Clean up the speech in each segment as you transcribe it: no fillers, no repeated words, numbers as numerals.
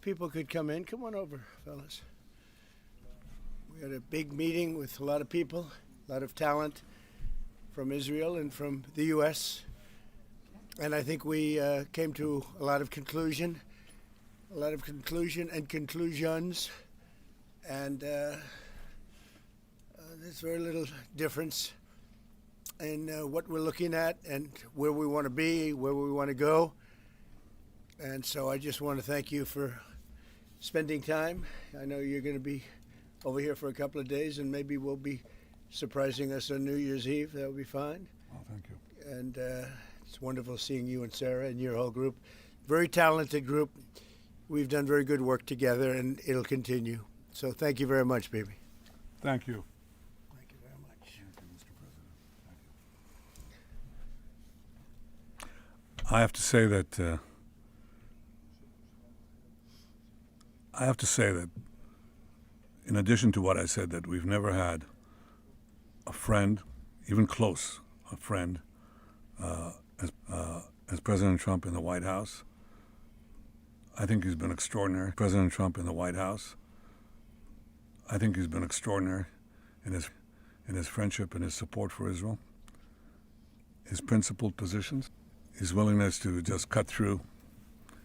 people could come in. Come on over, fellas. We had a big meeting with a lot of people, a lot of talent from Israel and from the U.S. And I think we came to a lot of conclusions. And there's very little difference in what we're looking at and where we want to be, where we want to go. And so I just want to thank you for spending time. I know you're going to be over here for a couple of days, and maybe we'll be surprising us on New Year's Eve. That'll be fine. Oh, thank you. And it's wonderful seeing you and Sarah and your whole group. Very talented group. We've done very good work together, and it'll continue. So thank you very much, baby. Thank you. Thank you very much. Thank you, Mr. President. Thank you. I have to say that in addition to what I said, that we've never had a friend, even close, a friend, as President Trump in the White House. I think he's been extraordinary. President Trump in the White House. I think he's been extraordinary in his friendship and his support for Israel, his principled positions, his willingness to just cut through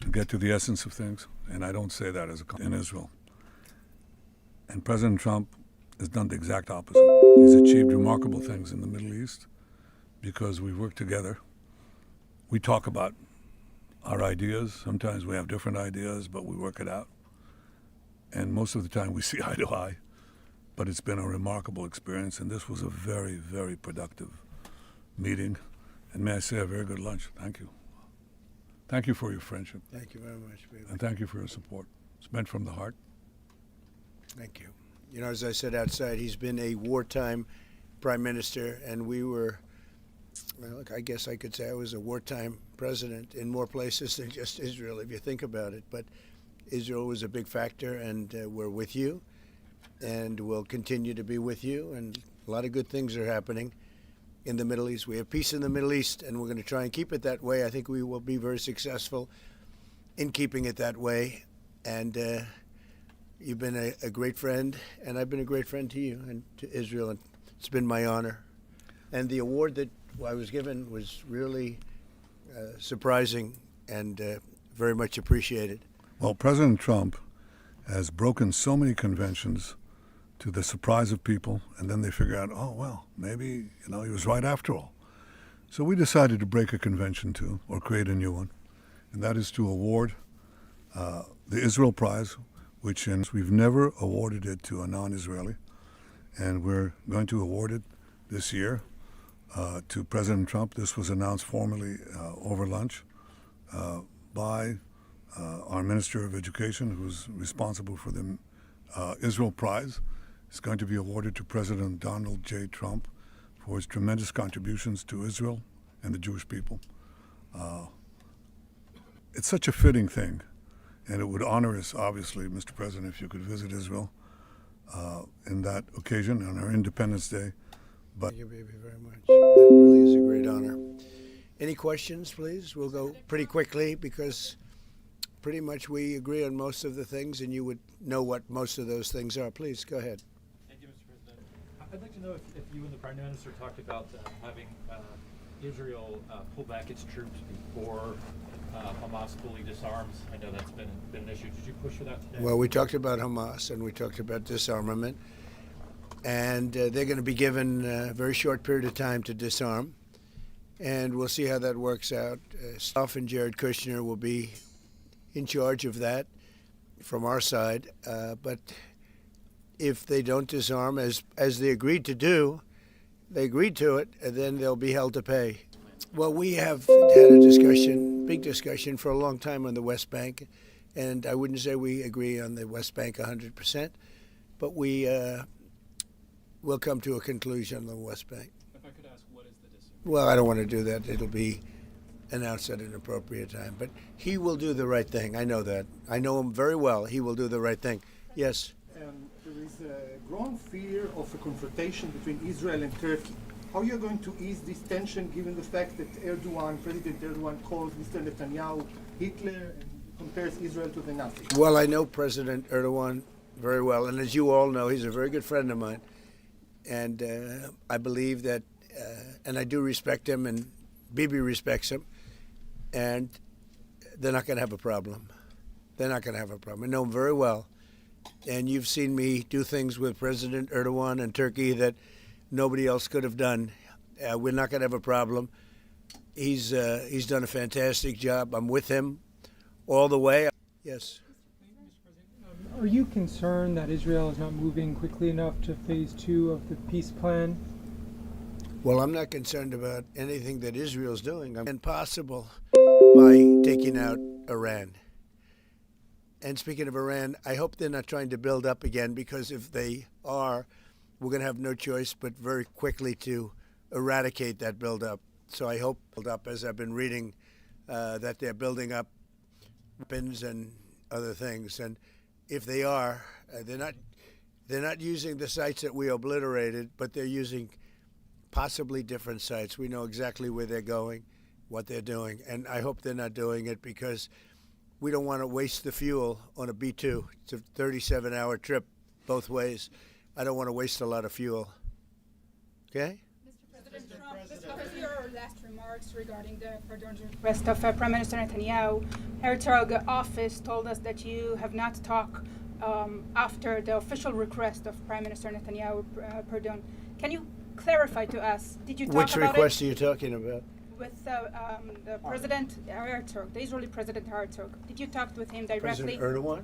and get to the essence of things. And I don't say that as in Israel. And President Trump has done the exact opposite. He's achieved remarkable things in the Middle East because we work together. We talk about our ideas. Sometimes we have different ideas, but we work it out. And most of the time we see eye to eye. But it's been a remarkable experience, and this was a very, very productive meeting. And may I say, a very good lunch. Thank you. Thank you for your friendship. Thank you very much, baby. And thank you for your support. It's meant from the heart. Thank you. You know, as I said outside, he's been a wartime prime minister, and we were, well, I guess I could say I was a wartime president in more places than just Israel, if you think about it. But Israel was a big factor, and we're with you, and we'll continue to be with you. And a lot of good things are happening in the Middle East. We have peace in the Middle East, and we're going to try and keep it that way. I think we will be very successful in keeping it that way. And you've been a great friend, and I've been a great friend to you and to Israel, and it's been my honor. And the award that I was given was really surprising and very much appreciated. Well, President Trump has broken so many conventions to the surprise of people, and then they figure out, oh, well, maybe, he was right after all. So we decided to break a convention too, or create a new one, and that is to award the Israel Prize, which we've never awarded it to a non-Israeli, and we're going to award it this year to President Trump. This was announced formally over lunch by our Minister of Education, who's responsible for the Israel Prize. It's going to be awarded to President Donald J. Trump for his tremendous contributions to Israel and the Jewish people. It's such a fitting thing, and it would honor us, obviously, Mr. President, if you could visit Israel in that occasion on our Independence Day. But thank you, baby, very much. That really is a great honor. Any questions, please? We'll go pretty quickly because pretty much we agree on most of the things, and you would know what most of those things are. Please, go ahead. Thank you, Mr. President. I'd like to know if you and the Prime Minister talked about having Israel pull back its troops before Hamas fully disarms. I know that's been an issue. Did you push for that today? Well, we talked about Hamas, and we talked about disarmament. And they're going to be given a very short period of time to disarm. And we'll see how that works out. Staff and Jared Kushner will be in charge of that from our side. But if they don't disarm, as they agreed to do, they agreed to it, and then they'll be held to pay. Well, we have had a discussion, big discussion, for a long time on the West Bank. And I wouldn't say we agree on the West Bank 100%, but we will come to a conclusion on the West Bank. If I could ask, what is the decision? Well, I don't want to do that. It'll be announced at an appropriate time. But he will do the right thing. I know that. I know him very well. He will do the right thing. Yes? There is a growing fear of a confrontation between Israel and Turkey. How are you going to ease this tension given the fact that President Erdogan calls Mr. Netanyahu Hitler and compares Israel to the Nazis? Well, I know President Erdogan very well, and as you all know, he's a very good friend of mine. And I believe that, and I do respect him, and Bibi respects him, and they're not going to have a problem. They're not going to have a problem. I know him very well. And you've seen me do things with President Erdogan and Turkey that nobody else could have done. We're not going to have a problem. He's done a fantastic job. I'm with him all the way. Yes. Are you concerned that Israel is not moving quickly enough to phase 2 of the peace plan? Well, I'm not concerned about anything that Israel's doing. It's impossible by taking out Iran. And speaking of Iran, I hope they're not trying to build up again, because if they are, we're going to have no choice but very quickly to eradicate that buildup. So I hope build up, as I've been reading, that they're building up weapons and other things. And if they are, they're not using the sites that we obliterated, but they're using possibly different sites. We know exactly where they're going, what they're doing, and I hope they're not doing it, because we don't want to waste the fuel on a B-2. It's a 37-hour trip both ways. I don't want to waste a lot of fuel. Okay? Mr. President Trump, this was your last remarks regarding the pardon request of Prime Minister Netanyahu. Herzog office told us that you have not talked after the official request of Prime Minister Netanyahu pardon. Can you clarify to us, did you talk Which about request it are you talking about? with the President Herzog, the Israeli President Herzog? Did you talk with him directly? President Erdogan?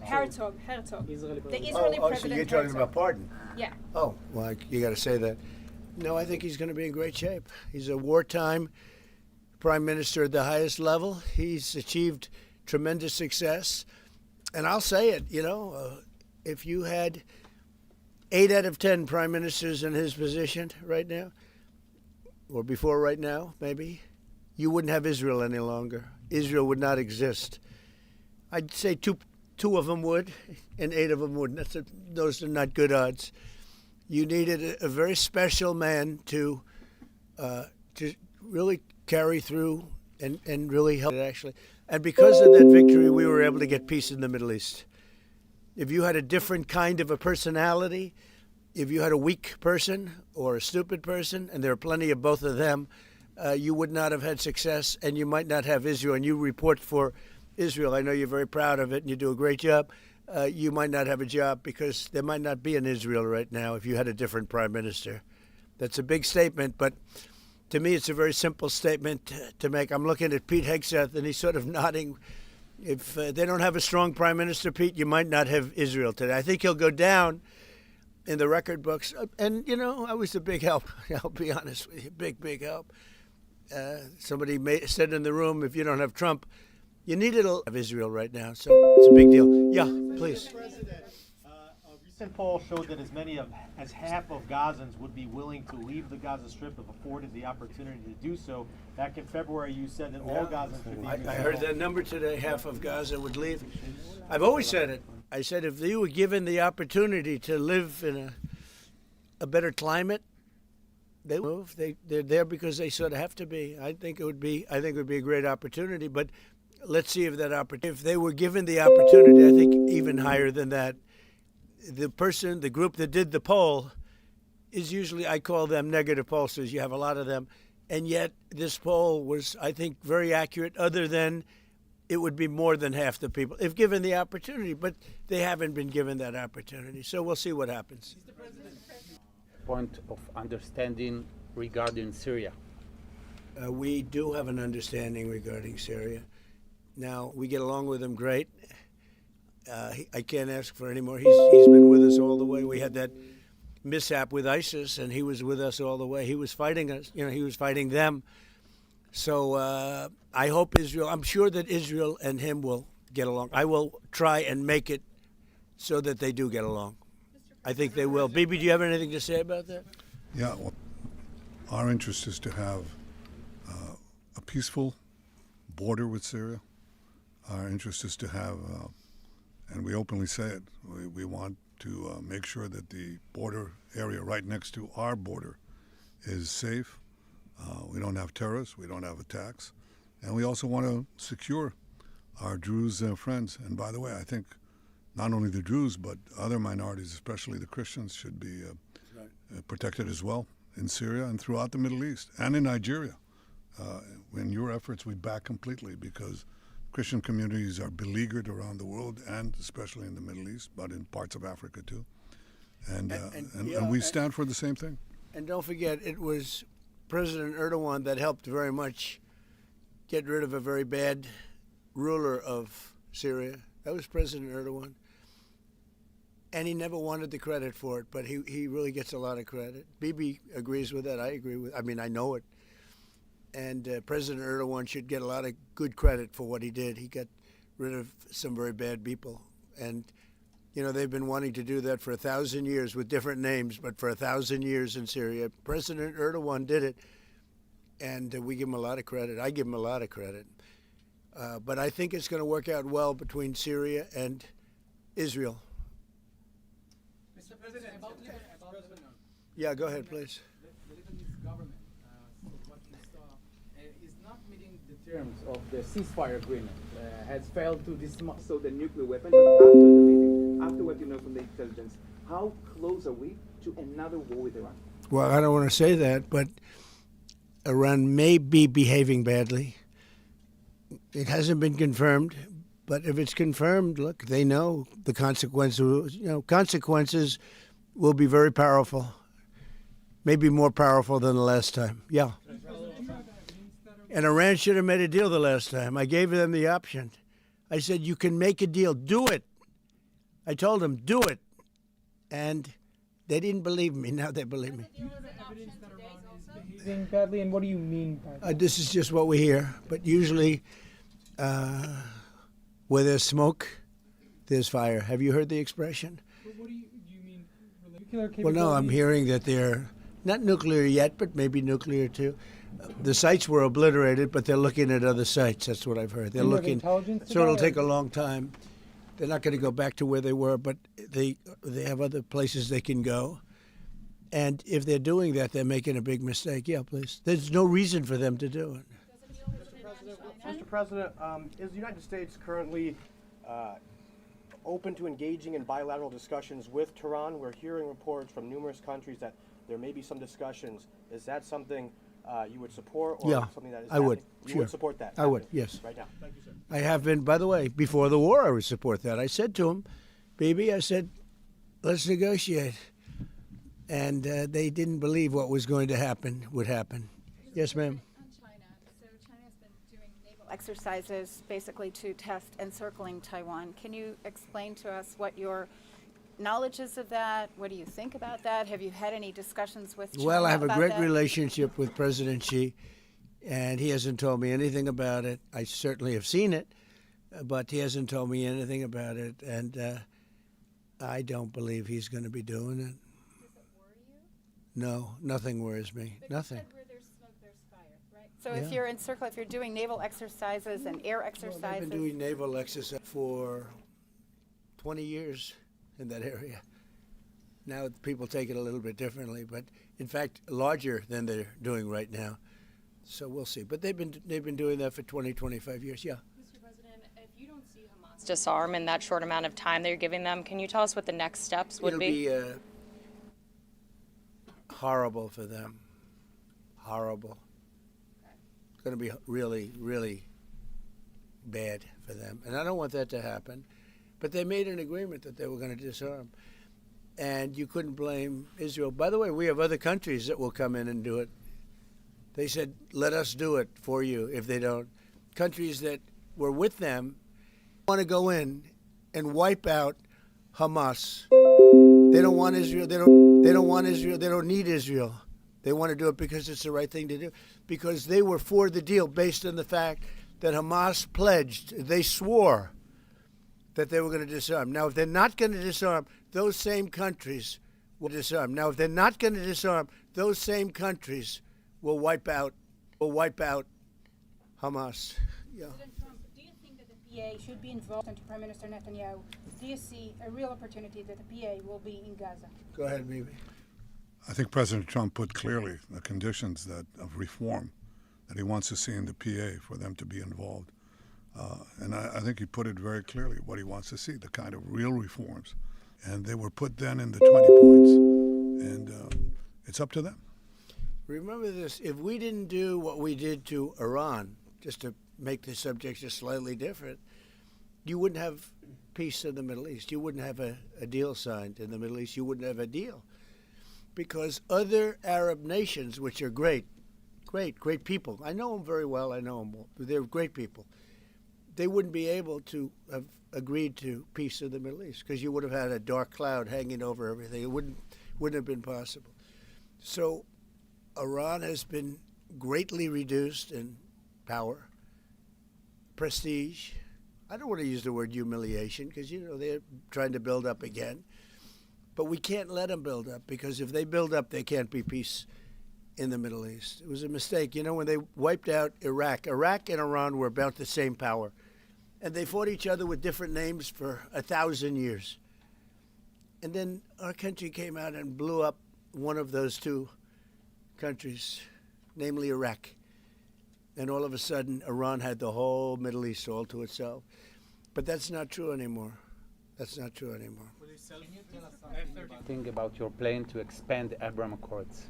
Herzog. The Israeli So President you're talking Herzog. about pardon? Yeah. Oh, well, you got to say that. No, I think he's going to be in great shape. He's a wartime prime minister at the highest level. He's achieved tremendous success. And I'll say it, if you had 8 out of 10 prime ministers in his position right now, or before right now, maybe, you wouldn't have Israel any longer. Israel would not exist. I'd say two of them would, and 8 of them wouldn't. Those are not good odds. You needed a very special man to really carry through and really help it, actually. And because of that victory, we were able to get peace in the Middle East. If you had a different kind of a personality, if you had a weak person or a stupid person, and there are plenty of both of them, you would not have had success, and you might not have Israel. And you report for Israel. I know you're very proud of it, and you do a great job. You might not have a job, because there might not be an Israel right now if you had a different prime minister. That's a big statement, but to me it's a very simple statement to make. I'm looking at Pete Hegseth, and he's sort of nodding. If they don't have a strong prime minister, Pete, you might not have Israel today. I think he'll go down in the record books. And, I was a big help. I'll be honest with you, big help. Somebody said in the room, if you don't have Trump, you need it of Israel right now. So it's a big deal. Yeah, please. Mr. President, a recent poll showed that as many as half of Gazans would be willing to leave the Gaza Strip if afforded the opportunity to do so. Back in February, you said that all Gazans should be. I heard that number today. Half of Gaza would leave. I've always said it. I said if they were given the opportunity to live in a better climate, they would move. They're there because they sort of have to be. I think it would be a great opportunity. But let's see if if they were given the opportunity, I think even higher than that. The group that did the poll is usually, I call them negative pollsters. You have a lot of them. And yet this poll was, I think, very accurate, other than it would be more than half the people if given the opportunity. But they haven't been given that opportunity. So we'll see what happens. Point of understanding regarding Syria. We do have an understanding regarding Syria. Now, we get along with him great. I can't ask for any more. He's been with us all the way. We had that mishap with ISIS, and he was with us all the way. He was fighting us. He was fighting them. So I hope Israel, I'm sure that Israel and him will get along. I will try and make it so that they do get along. I think they will. Bibi, do you have anything to say about that? Yeah, well, our interest is to have a peaceful border with Syria. Our interest is to have, and we openly say it, we want to make sure that the border area right next to our border is safe. We don't have terrorists, we don't have attacks, and we also want to secure our Druze friends. And by the way, I think not only the Druze, but other minorities, especially the Christians, should be protected as well in Syria and throughout the Middle East and in Nigeria. In your efforts, we back completely because Christian communities are beleaguered around the world and especially in the Middle East, but in parts of Africa too. And we stand for the same thing. And don't forget, it was President Erdogan that helped very much get rid of a very bad ruler of Syria. That was President Erdogan. And he never wanted the credit for it, but he really gets a lot of credit. Bibi agrees with that. I agree with I mean, I know it. And President Erdogan should get a lot of good credit for what he did. He got rid of some very bad people. And, you know, they've been wanting to do that for 1,000 years with different names, but for 1,000 years in Syria. President Erdogan did it, and we give him a lot of credit. I give him a lot of credit. But I think it's going to work out well between Syria and Israel. Mr. President, about Lebanon. Yeah, go ahead, please. The Lebanese government, what we saw, is not meeting the terms of the ceasefire agreement. Has failed to dismantle the nuclear weapon. But after the meeting, after what you know from the intelligence, how close are we to another war with Iran? Well, I don't want to say that, but Iran may be behaving badly. It hasn't been confirmed, but if it's confirmed, look, they know the consequences. You know, consequences will be very powerful, maybe more powerful than the last time. Yeah. And Iran should have made a deal the last time. I gave them the option. I said, you can make a deal. Do it. I told them, do it. And they didn't believe me. Now they believe me. Evidence that Iran is behaving badly, and what do you mean by that? This is just what we hear. But usually, where there's smoke, there's fire. Have you heard the expression? What do you mean? Nuclear capabilities? Well, no, I'm hearing that they're not nuclear yet, but maybe nuclear too. The sites were obliterated, but they're looking at other sites. That's what I've heard. They're Do you have looking, intelligence to so it'll that, take or- a long time. They're not going to go back to where they were, but they have other places they can go. And if they're doing that, they're making a big mistake. Yeah, please. There's no reason for them to do it. Mr. President, is the United States currently open to engaging in bilateral discussions with Tehran? We're hearing reports from numerous countries that there may be some discussions. Is that something you would support, or Yeah, something that is I would. happening? You Sure. would support that? I would, happening yes. Right now. Thank you, sir. I have been, by the way, before the war, I would support that. I said to him, baby, I said, let's negotiate. And they didn't believe what was going to happen would happen. Yes, ma'am. On China. So China has been doing naval exercises basically to test encircling Taiwan. Can you explain to us what your knowledge is of that? What do you think about that? Have you had any discussions with China Well, I have a about great that? relationship with President Xi, and he hasn't told me anything about it. I certainly have seen it, but he hasn't told me anything about it, and I don't believe he's going to be doing it. Does it worry you? No, nothing worries me. But Nothing. You said where there's smoke, there's fire, right? So Yeah. if you're if you're doing naval exercises and air Well, exercises, they've been doing naval exercise for 20 years in that area. Now people take it a little bit differently, but in fact larger than they're doing right now. So we'll see. But they've been doing that for 20, 25 years. Yeah. Mr. President, if you don't see Hamas disarm in that short amount of time that you're giving them, can you tell us what the next steps would It'll be horrible for them. Horrible. It's going to be really, really bad for them. And I don't want that to happen. But they made an agreement that they were going to disarm. And you couldn't blame Israel. By the way, we have other countries that will come in and do it. They said, let us do it for you if they don't. Countries that were with them want to go in and wipe out Hamas. They don't want Israel. They don't want Israel. They don't need Israel. They want to do it because it's the right thing to do. Because they were for the deal based on the fact that Hamas pledged, they swore that they were going to disarm. Now, if they're not going to disarm, those same countries will disarm. Now, if they're not going to disarm, those same countries will wipe out Hamas. Yeah. President Trump, do you think that the PA should be involved into Prime Minister Netanyahu? Do you see a real opportunity that the PA will be in Gaza? Go ahead, Mimi. I think President Trump put clearly the conditions of reform that he wants to see in the PA for them to be involved. And I think he put it very clearly what he wants to see, the kind of real reforms. And they were put then in the 20 points. And it's up to them. Remember this, if we didn't do what we did to Iran, just to make the subject just slightly different, you wouldn't have peace in the Middle East. You wouldn't have a deal signed in the Middle East. You wouldn't have a deal. Because other Arab nations, which are great people, I know them very well, I know them all, they're great people, they wouldn't be able to have agreed to peace in the Middle East because you would have had a dark cloud hanging over everything. It wouldn't have been possible. So Iran has been greatly reduced in power, prestige. I don't want to use the word humiliation because, they're trying to build up again. But we can't let them build up because if they build up, there can't be peace in the Middle East. It was a mistake. When they wiped out Iraq and Iran were about the same power. And they fought each other with different names for 1,000 years. And then our country came out and blew up one of those two countries, namely Iraq. And all of a sudden, Iran had the whole Middle East all to itself. But that's not true anymore. That's not true anymore. Think about your plan to expand the Abraham Accords.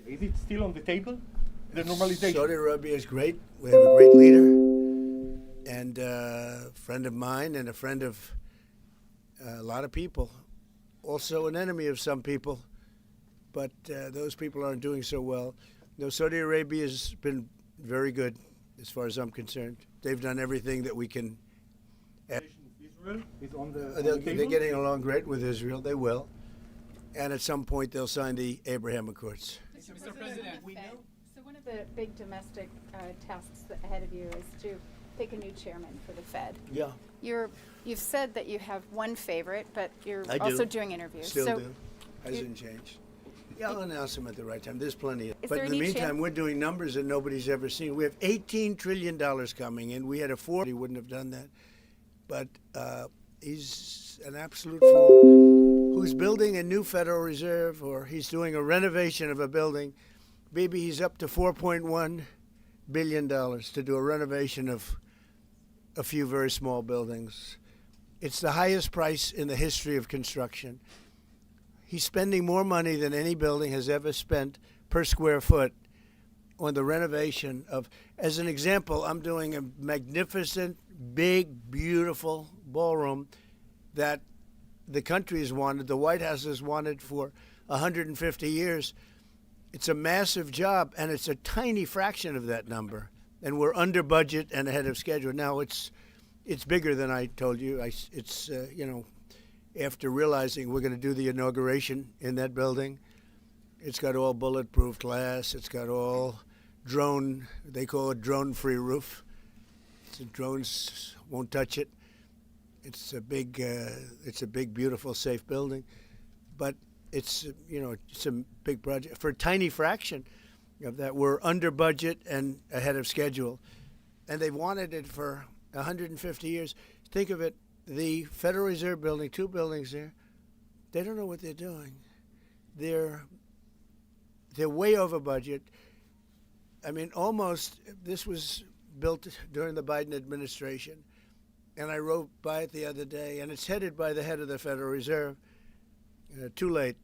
Is it still on the table? The normalization? Saudi Arabia is great. We have a great leader and a friend of mine and a friend of a lot of people. Also an enemy of some people, but those people aren't doing so well. Saudi Arabia has been very good as far as I'm concerned. They've done everything that we can. Israel is on the They're getting along great with Israel. They will. And at some point, they'll sign the Abraham Accords. Mr. President, so one of the big domestic tasks ahead of you is to pick a new chairman for the Fed. Yeah. You've said that you have one favorite, but you're I also do. doing interviews. Still do. Hasn't changed. Yeah, I'll announce them at the right time. There's plenty. Is But there in the any meantime, chance- we're doing numbers that nobody's ever seen. We have $18 trillion coming in. We had a 4. He wouldn't have done that. But he's an absolute fool who's building a new Federal Reserve, or he's doing a renovation of a building. Maybe he's up to $4.1 billion to do a renovation of a few very small buildings. It's the highest price in the history of construction. He's spending more money than any building has ever spent per square foot on the renovation of, as an example, I'm doing a magnificent, big, beautiful ballroom that the country has wanted, the White House has wanted for 150 years. It's a massive job, and it's a tiny fraction of that number. And we're under budget and ahead of schedule. Now, it's bigger than I told you. After realizing we're going to do the inauguration in that building, it's got all bulletproof glass. It's got all drone, they call it drone-free roof. So drones won't touch it. It's a big, beautiful, safe building. But it's a big project. For a tiny fraction of that, we're under budget and ahead of schedule. And they've wanted it for 150 years. Think of it. The Federal Reserve building, 2 buildings there, they don't know what they're doing. They're way over budget. I mean, almost, this was built during the Biden administration, and I rode by it the other day, and it's headed by the head of the Federal Reserve. Too late,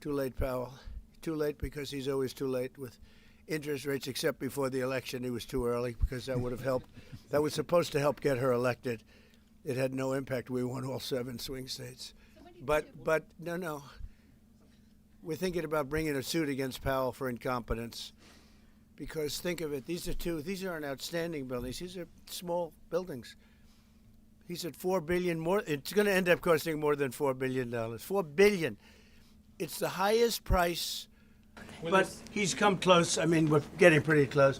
too late, Powell. Too late because he's always too late with interest rates, except before the election. He was too early because that would have helped. That was supposed to help get her elected. It had no impact. We won all 7 swing states. But no. We're thinking about bringing a suit against Powell for incompetence. Because think of it, these aren't outstanding buildings. These are small buildings. He's at $4 billion more. It's going to end up costing more than $4 billion. $4 billion. It's the highest price. But he's come close. I mean, we're getting pretty close.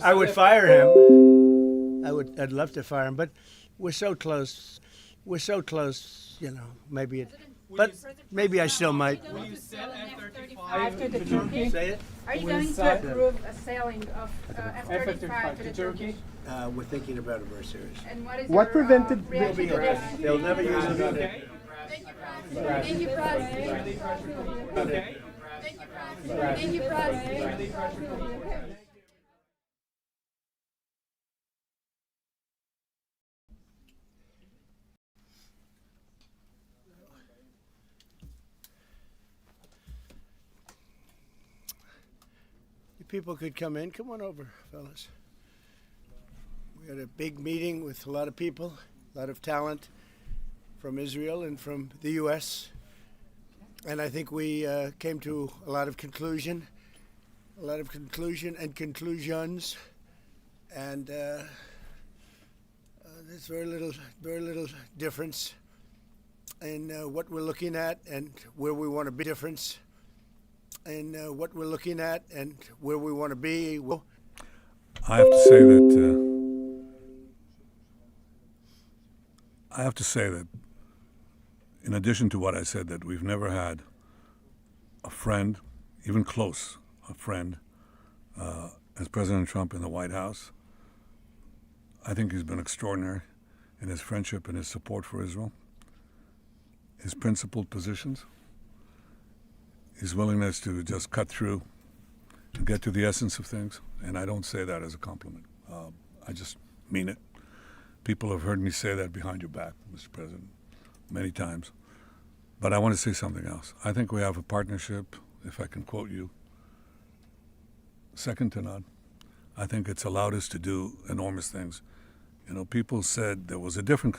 I would fire him. I'd love to fire him, but we're so close. We're so close, maybe but maybe I still might. Will you sell F-35 to Turkey? Say it? Are you Will going you to sell approve a selling of F-35 to the Turkish? We're thinking about it very seriously. And what is What your prevented- reaction to this? They'll never use it on Okay. Thank you, Press. Okay. Thank you, Press. people could come in, come on over, fellas. We had a big meeting with a lot of people, a lot of talent from Israel and from the U.S. And I think we came to a lot of conclusion and conclusions. And there's very little difference in what we're looking at and where we want to be. Difference in what we're looking at and where we want to be. I have to say that in addition to what I said, that we've never had a friend, even close, a friend, as President Trump in the White House. I think he's been extraordinary in his friendship and his support for Israel, his principled positions, his willingness to just cut through and get to the essence of things. And I don't say that as a compliment. I just mean it. People have heard me say that behind your back, Mr. President, many times. But I want to say something else. I think we have a partnership, if I can quote you, second to none. I think it's allowed us to do enormous things. You know, people said there was a different